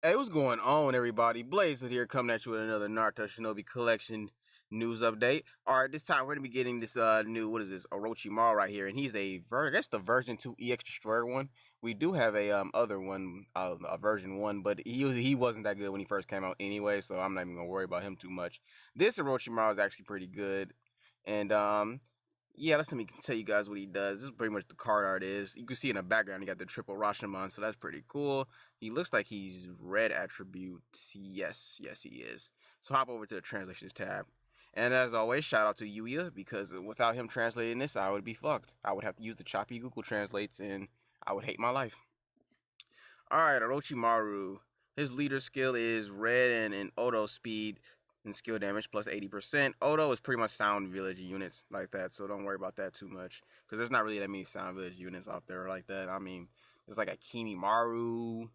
Hey, what's going on, everybody? Blazer here, coming at you with another Naruto Shinobi collection news update. Alright, this time we're going to be getting this new, what is this, OROCHIMARU right here, and he's that's the version 2 EX Destroyer one. We do have a other one, a version 1, but he wasn't that good when he first came out anyway, so I'm not even going to worry about him too much. This OROCHIMARU is actually pretty good, and yeah, let me tell you guys what he does. This is pretty much the card art is. You can see in the background he got the triple OROCHIMARU, so that's pretty cool. He looks like he's red attribute. Yes, he is. So hop over to the translations tab. And as always, shout out to Yuya, because without him translating this, I would be fucked. I would have to use the choppy Google Translates, and I would hate my life. Alright, OROCHIMARU. His leader skill is red and auto speed and skill damage plus 80%. Odo is pretty much sound village units like that, so don't worry about that too much, because there's not really that many sound village units out there like that. I mean, there's like a Kimimaru,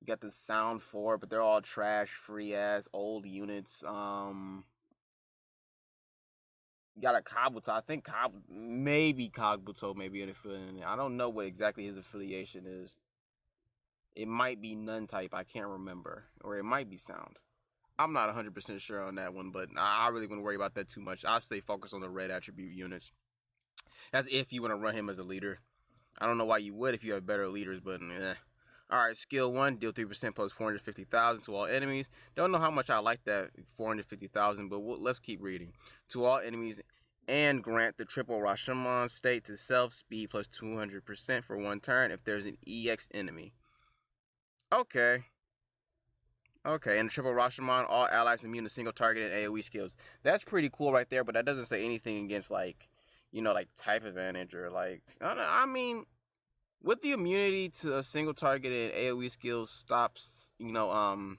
you got the sound 4, but they're all trash, free ass, old units. You got a Kabuto, I think maybe Kabuto may be an affiliate. I don't know what exactly his affiliation is. It might be none type, I can't remember, or it might be sound. I'm not 100% sure on that one, but I really wouldn't worry about that too much. I'll stay focused on the red attribute units. That's if you want to run him as a leader. I don't know why you would if you have better leaders, but eh. Alright, skill 1, deal 3% plus 450,000 to all enemies. Don't know how much I like that 450,000, but let's keep reading. To all enemies, and grant the triple OROCHIMARU state to self, speed plus 200% for 1 turn if there's an EX enemy. Okay, and the triple OROCHIMARU, all allies immune to single target and AoE skills. That's pretty cool right there, but that doesn't say anything against, like, you know, like type advantage or like, I mean, with the immunity to a single target and AoE skills stops, you know,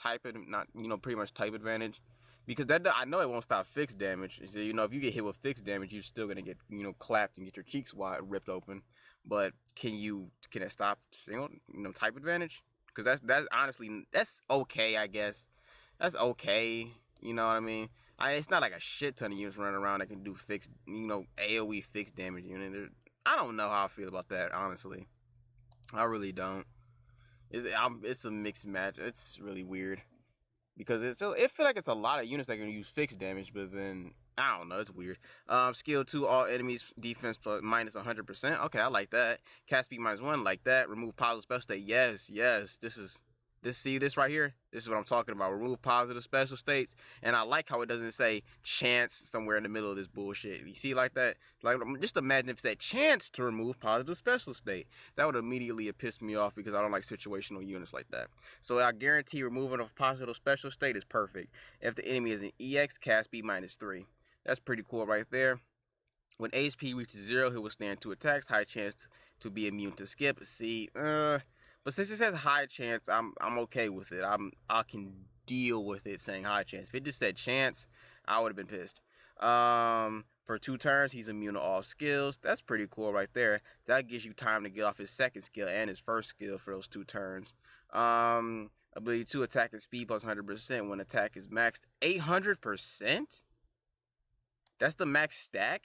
type it, not, you know, pretty much type advantage. Because that, I know it won't stop fixed damage. So, you know, if you get hit with fixed damage, you're still gonna get, you know, clapped and get your cheeks wide ripped open. But can it stop single, you know, type advantage? Because that's honestly, that's okay, I guess. That's okay, you know what I mean? It's not like a shit ton of units running around that can do fixed, you know, AoE fixed damage unit. I don't know how I feel about that, honestly. I really don't. It's a mixed match. It's really weird. Because it feel like it's a lot of units that can use fixed damage, but then, I don't know, it's weird. Skill 2, all enemies defense plus minus 100%. Okay, I like that. Cast speed minus 1, like that. Remove positive special state. Yes. See this right here? This is what I'm talking about. Remove positive special states. And I like how it doesn't say chance somewhere in the middle of this bullshit. You see like that? Like, just imagine if it said chance to remove positive special state. That would immediately have pissed me off, because I don't like situational units like that. So I guarantee removing a positive special state is perfect. If the enemy is an EX, cast speed minus 3. That's pretty cool right there. When HP reaches 0, he will stand 2 attacks. High chance to be immune to skip. See, but since it says high chance, I'm okay with it. I can deal with it saying high chance. If it just said chance, I would have been pissed. For 2 turns, he's immune to all skills. That's pretty cool right there. That gives you time to get off his second skill and his first skill for those 2 turns. Ability 2, attack and speed plus 100% when attack is maxed. 800%? That's the max stack?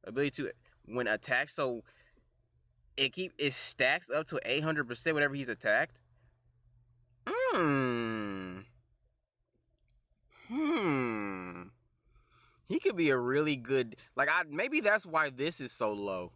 Ability 2, when attacked, so it stacks up to 800% whenever he's attacked. He could be a really good, like, maybe that's why this is so low.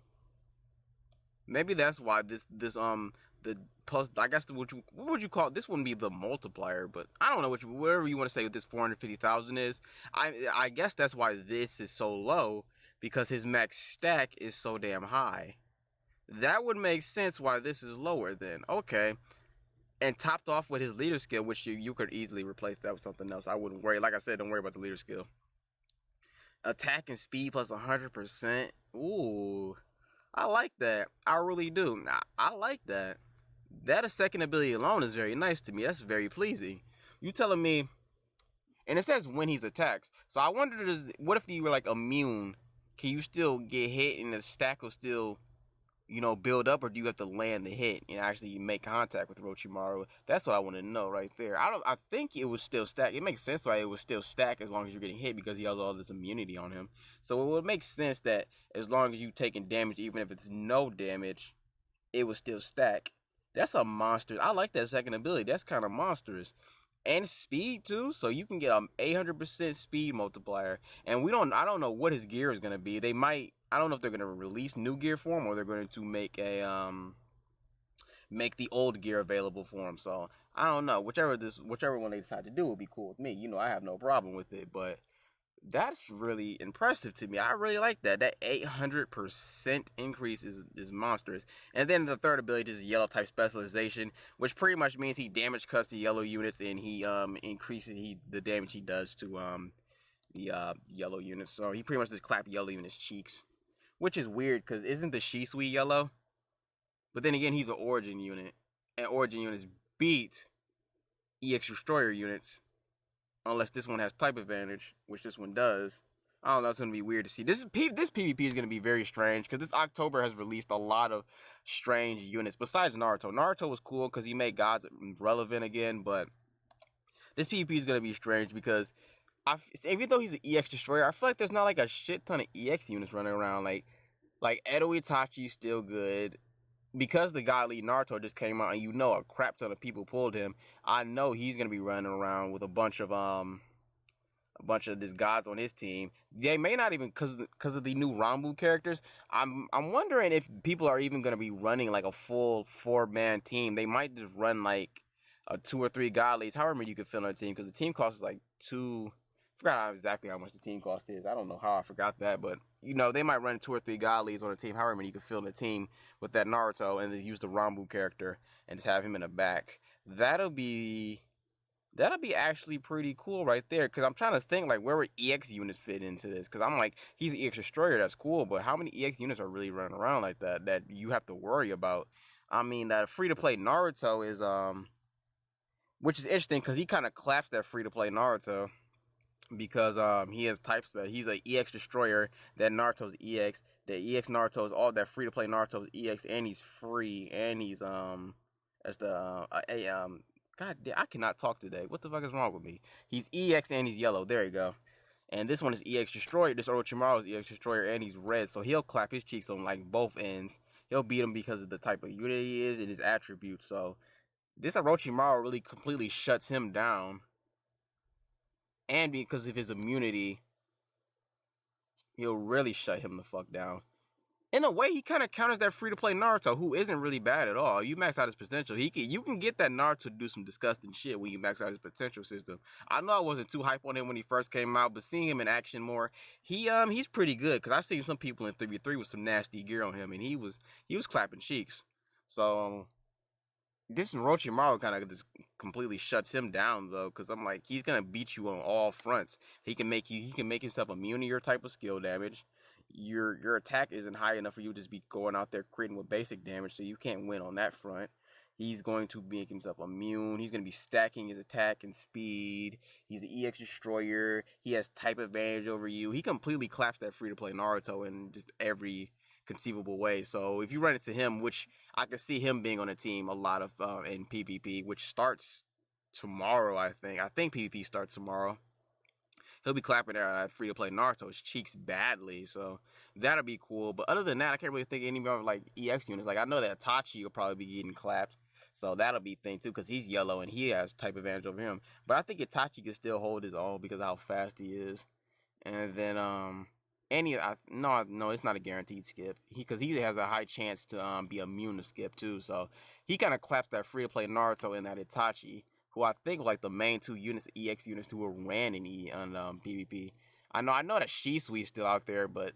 Maybe that's why the plus, I guess what would you call it? This wouldn't be the multiplier, but I don't know whatever you want to say what this 450,000 is. I guess that's why this is so low, because his max stack is so damn high. That would make sense why this is lower then. Okay. And topped off with his leader skill, which you could easily replace that with something else. I wouldn't worry. Like I said, don't worry about the leader skill. Attack and speed plus 100%. Ooh. I like that. I really do. I like that. That second ability alone is very nice to me. That's very pleasing. You telling me, and it says when he's attacked. So I wonder, what if you were like immune? Can you still get hit and the stack will still, you know, build up, or do you have to land the hit and actually make contact with OROCHIMARU? That's what I want to know right there. I think it would still stack. It makes sense why it would still stack as long as you're getting hit, because he has all this immunity on him. So it would make sense that as long as you're taking damage, even if it's no damage, it would still stack. That's a monster. I like that second ability. That's kind of monstrous. And speed too, so you can get 800% speed multiplier. And I don't know what his gear is gonna be. They might, I don't know if they're gonna release new gear for him or they're going to make the old gear available for him. So I don't know. Whichever one they decide to do will be cool with me. You know, I have no problem with it, but that's really impressive to me. I really like that. That 800% increase is monstrous. And then the third ability is yellow type specialization, which pretty much means he damage cuts the yellow units and he increases the damage he does to the yellow units. So he pretty much just clap yellow units cheeks, which is weird because isn't the Shisui yellow? But then again, he's an origin unit, and origin units beat EX destroyer units unless this one has type advantage, which this one does. I don't know, it's going to be weird to see. This PvP is going to be very strange, because this October has released a lot of strange units, besides Naruto. Naruto was cool, because he made gods relevant again, but this PvP is going to be strange, because even though he's an EX Destroyer, I feel like there's not, like, a shit ton of EX units running around. Like Edo Itachi's still good. Because the God Lead Naruto just came out, and you know a crap ton of people pulled him, I know he's gonna be running around with a bunch of these gods on his team. They may not even, because of the new Rambu characters. I'm wondering if people are even gonna be running like a full 4-man team. They might just run like a 2 or 3 God Leads, however many you can fit on a team, because the team cost is like 2. Forgot exactly how much the team cost is. I don't know how I forgot that, but you know, they might run 2 or 3 God Leads on a team, however many you can fill in a team with that Naruto, and then use the Rambu character and just have him in the back. That'll be actually pretty cool right there, because I'm trying to think, like, where would EX units fit into this? Because I'm like, he's an EX Destroyer, that's cool, but how many EX units are really running around like that you have to worry about? I mean, that free-to-play Naruto is, which is interesting, because he kind of claps that free-to-play Naruto, because he has type spell. He's a EX Destroyer. That Naruto's EX. The EX Naruto is all that free to play Naruto's EX, and he's free, and he's as the God damn, I cannot talk today. What the fuck is wrong with me? He's EX and he's yellow. There you go. And this one is EX Destroyer. This Orochimaru is EX Destroyer, and he's red. So he'll clap his cheeks on like both ends. He'll beat him because of the type of unit he is and his attributes. So this Orochimaru really completely shuts him down. And because of his immunity, he'll really shut him the fuck down. In a way, he kind of counters that free-to-play Naruto, who isn't really bad at all. You max out his potential. You can get that Naruto to do some disgusting shit when you max out his potential system. I know I wasn't too hype on him when he first came out, but seeing him in action more, he's pretty good. Because I've seen some people in 3v3 with some nasty gear on him, and he was clapping cheeks. So this Orochimaru kind of just completely shuts him down, though, because I'm like, he's gonna beat you on all fronts. He can make himself immune to your type of skill damage. Your attack isn't high enough for you to just be going out there critting with basic damage, so you can't win on that front. He's going to make himself immune. He's going to be stacking his attack and speed. He's an EX Destroyer. He has type advantage over you. He completely claps that free-to-play Naruto in just every conceivable way. So if you run into him, which I could see him being on a team a lot of in PvP, which starts tomorrow, I think. I think PvP starts tomorrow. He'll be clapping at free-to-play Naruto's cheeks badly, so that'll be cool. But other than that, I can't really think of any more like EX units. Like, I know that Itachi will probably be getting clapped, so that'll be a thing too, because he's yellow and he has type advantage over him. But I think Itachi can still hold his own because of how fast he is. And then no, it's not a guaranteed skip. Because he has a high chance to be immune to skip too. So he kind of claps that free to play Naruto and that Itachi, who I think like the main 2 units, EX units, who were ran in PvP. I know that Shisui is still out there, but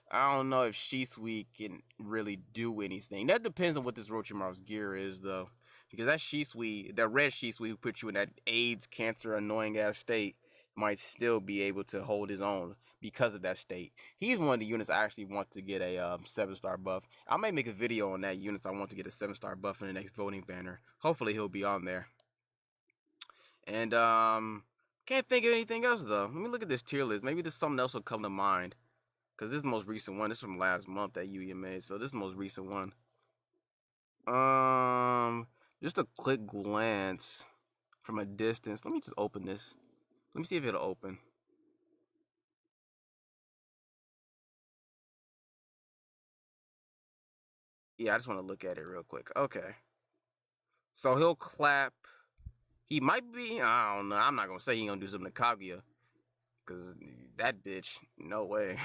I don't know if Shisui can really do anything. That depends on what this Orochimaru's gear is, though. Because that Shisui, that red Shisui who puts you in that AIDS, cancer, annoying ass state, might still be able to hold his own because of that state. He's one of the units I actually want to get a 7-star buff. I may make a video on that units I want to get a 7-star buff in the next voting banner. Hopefully he'll be on there. And can't think of anything else though. Let me look at this tier list. Maybe there's something else will come to mind. Because this is the most recent one. This is from last month that Yuya made. So this is the most recent one. Just a quick glance from a distance. Let me just open this. Let me see if it'll open. Yeah, I just want to look at it real quick. Okay. So he'll clap. He might be, I don't know. I'm not gonna say he gonna do something to Kaguya. Cause that bitch, no way.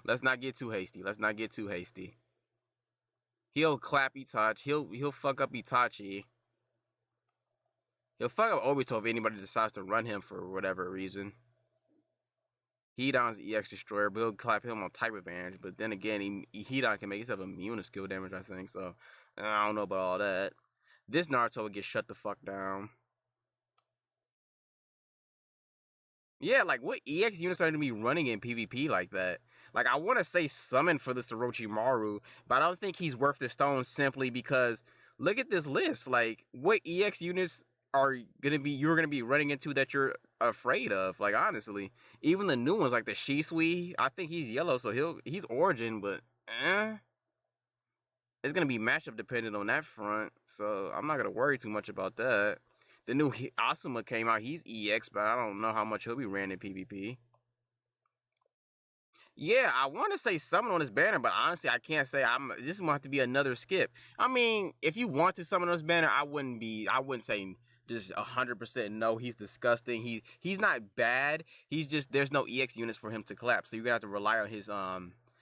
Let's not get too hasty. Let's not get too hasty. He'll clap Itachi. He'll fuck up Itachi. He'll fuck up Obito if anybody decides to run him for whatever reason. Hidan's EX Destroyer, but he'll clap him on type advantage. But then again, Hidan can make himself immune to skill damage, I think. So, I don't know about all that. This Naruto would get shut the fuck down. Yeah, like, what EX units are going to be running in PvP like that? Like, I want to say summon for this Orochimaru, but I don't think he's worth the stone simply because, look at this list. Like, what EX units are you're gonna be running into that you're afraid of? Like, honestly, even the new ones like the Shisui, I think he's yellow, so he's Origin, but it's gonna be matchup dependent on that front, so I'm not gonna worry too much about that. The new Asuma came out, he's EX, but I don't know how much he'll be ran in PvP. Yeah, I want to say summon on this banner, but honestly, I can't say this might have to be another skip. I mean, if you want to summon on this banner, I wouldn't say just 100% no. He's disgusting. He's not bad. He's just there's no EX units for him to collapse, so you're gonna have to rely on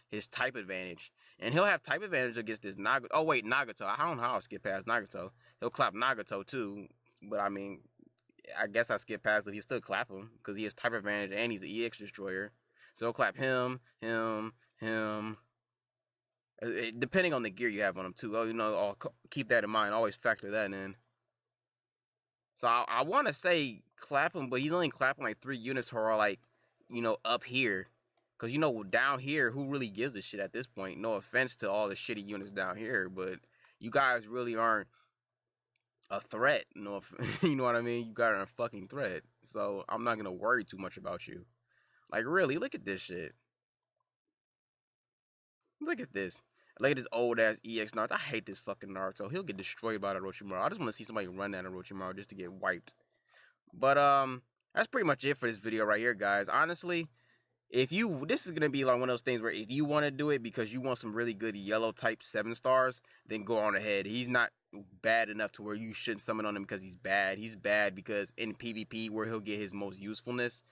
his type advantage, and he'll have type advantage against this Nagato. Oh wait, Nagato. I don't know how I'll skip past Nagato. He'll clap Nagato too, but I mean, I guess I skip past it. He still clap him because he has type advantage and he's an EX destroyer. So he'll clap him. Depending on the gear you have on him too. Oh, I'll keep that in mind. Always factor that in. So I want to say clap him, but he's only clapping like 3 units who are like, up here. Because, down here, who really gives a shit at this point? No offense to all the shitty units down here, but you guys really aren't a threat. No, you know what I mean? You guys are a fucking threat. So I'm not going to worry too much about you. Like, really, look at this shit. Look at this. Look at this old-ass EX Naruto. I hate this fucking Naruto. He'll get destroyed by the Orochimaru. I just want to see somebody run that Orochimaru just to get wiped. But, that's pretty much it for this video right here, guys. Honestly, this is going to be like one of those things where if you want to do it because you want some really good yellow type 7 stars, then go on ahead. He's not bad enough to where you shouldn't summon on him because he's bad. He's bad because in PvP, where he'll get his most usefulness,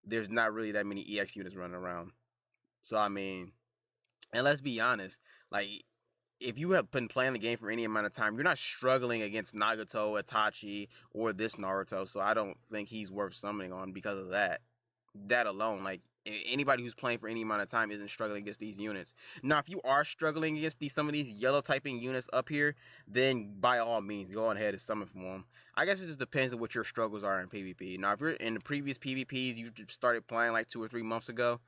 there's not really that many EX units running around. So, I mean, and let's be honest, like, if you have been playing the game for any amount of time, you're not struggling against Nagato, Itachi, or this Naruto, so I don't think he's worth summoning on because of that. That alone, like, anybody who's playing for any amount of time isn't struggling against these units. Now, if you are struggling against some of these yellow typing units up here, then by all means, go on ahead and summon for them. I guess it just depends on what your struggles are in PvP. Now, if you're in the previous PvPs you started playing like 2 or 3 months ago,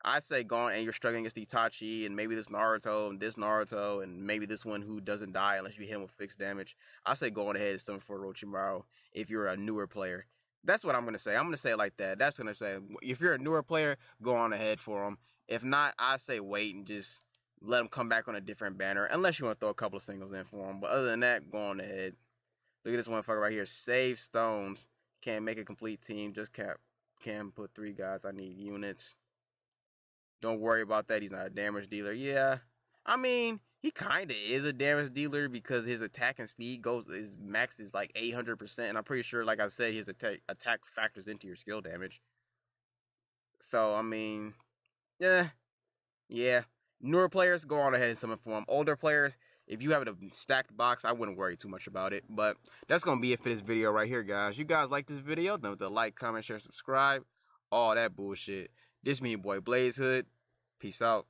I'd say go on and you're struggling against Itachi and maybe this Naruto and maybe this one who doesn't die unless you hit him with fixed damage. I say go on ahead and summon for Orochimaru if you're a newer player. That's what I'm going to say. I'm going to say it like that. That's going to say, if you're a newer player, go on ahead for him. If not, I say wait and just let him come back on a different banner, unless you want to throw a couple of singles in for him. But other than that, go on ahead. Look at this motherfucker right here. Save stones. Can't make a complete team. Just can put 3 guys. I need units. Don't worry about that. He's not a damage dealer. Yeah. I mean, he kind of is a damage dealer because his attack and speed his max is like 800%. And I'm pretty sure, like I said, his attack factors into your skill damage. So, I mean, yeah. Newer players, go on ahead and summon for him. Older players, if you have a stacked box, I wouldn't worry too much about it. But that's going to be it for this video right here, guys. You guys like this video? Don't forget to like, comment, share, subscribe. All that bullshit. This me, your boy Blaze Hood. Peace out.